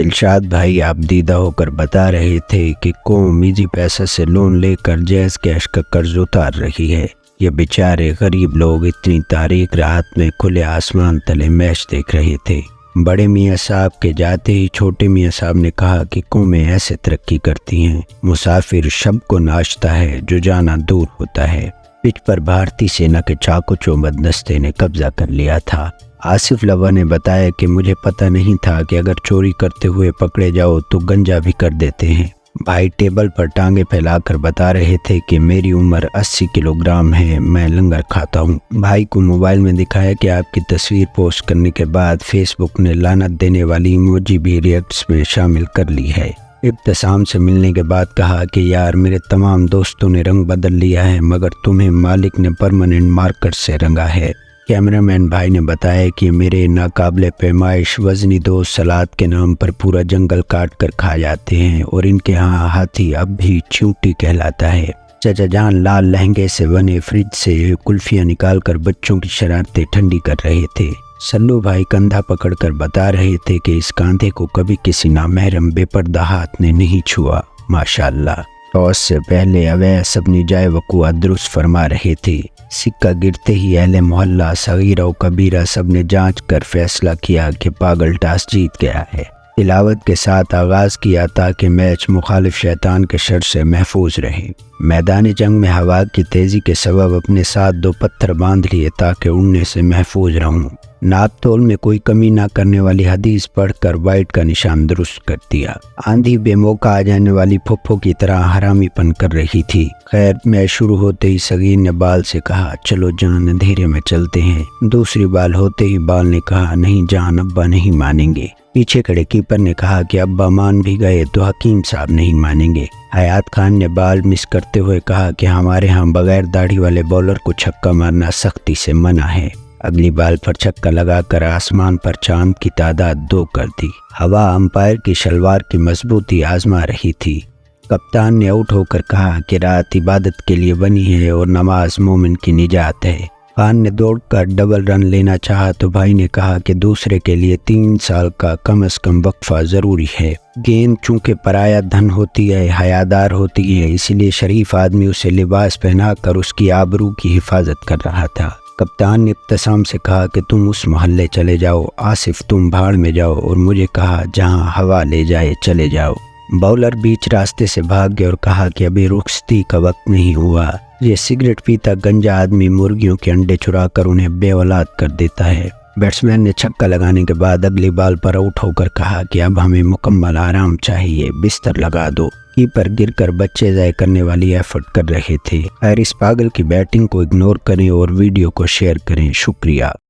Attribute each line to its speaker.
Speaker 1: दिलशाद भाई आप दीदा होकर बता रहे थे कि कौम इजी पैसा से लोन लेकर जैज़ कैश का कर्ज उतार रही है। ये बेचारे गरीब लोग इतनी तारीख रात में खुले आसमान तले मैच देख रहे थे। बड़े मियाँ साहब के जाते ही छोटे मियाँ साहब ने कहा कि कौमें ऐसे तरक्की करती हैं। मुसाफिर शब को नाचता है जो जाना दूर होता है। पिच पर भारतीय सेना के चाकू चौबंद दस्ते ने कब्जा कर लिया था। आसिफ लवा ने बताया कि मुझे पता नहीं था कि अगर चोरी करते हुए पकड़े जाओ तो गंजा भी कर देते हैं। भाई टेबल पर टांगे फैलाकर बता रहे थे कि मेरी उम्र 80 किलोग्राम है, मैं लंगर खाता हूँ। भाई को मोबाइल में दिखाया कि आपकी तस्वीर पोस्ट करने के बाद फेसबुक ने लानत देने वाली इमोजी भी रिएक्ट्स में शामिल कर ली है। इब्तिसाम से मिलने के बाद कहा कि यार मेरे तमाम दोस्तों ने रंग बदल लिया है मगर तुम्हें मालिक ने परमानेंट मार्कर से रंगा है। कैमरामैन भाई ने बताया कि मेरे नाकाबिले पैमाइश वजनी दोस्त सलाद के नाम पर पूरा जंगल काट कर खा जाते हैं और इनके यहाँ हाथी अब भी चूंटी कहलाता है। चाचा जान लाल लहंगे से बने फ्रिज से कुल्फियाँ निकाल कर बच्चों की शरारतें ठंडी कर रहे थे। सल्लू भाई कंधा पकड़कर बता रहे थे कि इस कांधे को कभी किसी नामहरम बेपर्दा हाथ ने नहीं छुआ। माशाअल्लाह। टॉस से पहले अवैस अपनी जाए वक़ुआ दुरुस्त फरमा रहे थे। सिक्का गिरते ही अहले मोहल्ला सगीरा और कबीरा सब ने जांच कर फैसला किया कि पागल टॉस जीत गया है। तिलावत के साथ आगाज़ किया ताकि मैच मुखालिफ शैतान के शर से महफूज रहे। मैदान जंग में हवा की तेज़ी के सबब अपने साथ 2 पत्थर बांध लिए ताकि उड़ने से महफूज रहूं। नाप तोल में कोई कमी ना करने वाली हदीस पढ़कर वाइट का निशान दुरुस्त कर दिया। आंधी बेमौका आ जाने वाली फुफ्फो की तरह हरामीपन कर रही थी। खैर मैच शुरू होते ही सगीर ने बाल से कहा चलो जान अंधेरे में चलते हैं। दूसरी बाल होते ही बाल ने कहा नहीं जान अब्बा नहीं मानेंगे। पीछे खड़े कीपर ने कहा कि अब्बा मान भी गए तो हकीम साहब नहीं मानेंगे। हयात खान ने बाल मिस करते हुए कहा कि हमारे यहाँ बगैर दाढ़ी वाले बॉलर को छक्का मारना सख्ती से मना है। अगली बाल पर छक्का लगाकर आसमान पर चांद की तादाद 2 कर दी। हवा अंपायर की शलवार की मजबूती आजमा रही थी। कप्तान ने आउट होकर कहा कि रात इबादत के लिए बनी है और नमाज मोमिन की निजात है। खान ने दौड़कर डबल रन लेना चाहा तो भाई ने कहा कि दूसरे के लिए 3 साल का कम से कम वक्फा ज़रूरी है। गेंद चूँकि पराया धन होती है, हयादार होती है, इसलिए शरीफ आदमी उसे लिबास पहनाकर उसकी आबरू की हिफाजत कर रहा था। कप्तान ने इब्तिसाम से कहा कि तुम उस मोहल्ले चले जाओ, आसिफ तुम भाड़ में जाओ और मुझे कहा जहां हवा ले जाए चले जाओ। बॉलर बीच रास्ते से भाग गया और कहा कि अभी रुखसती का वक्त नहीं हुआ। ये सिगरेट पीता गंजा आदमी मुर्गियों के अंडे चुराकर उन्हें बेऔलाद कर देता है। बैट्समैन ने छक्का लगाने के बाद अगली बाल पर आउट होकर कहा कि अब हमें मुकम्मल आराम चाहिए, बिस्तर लगा दो। कीपर गिरकर बच्चे ज़ाय करने वाली एफर्ट कर रहे थे। खैर इस पागल की बैटिंग को इग्नोर करें और वीडियो को शेयर करें। शुक्रिया।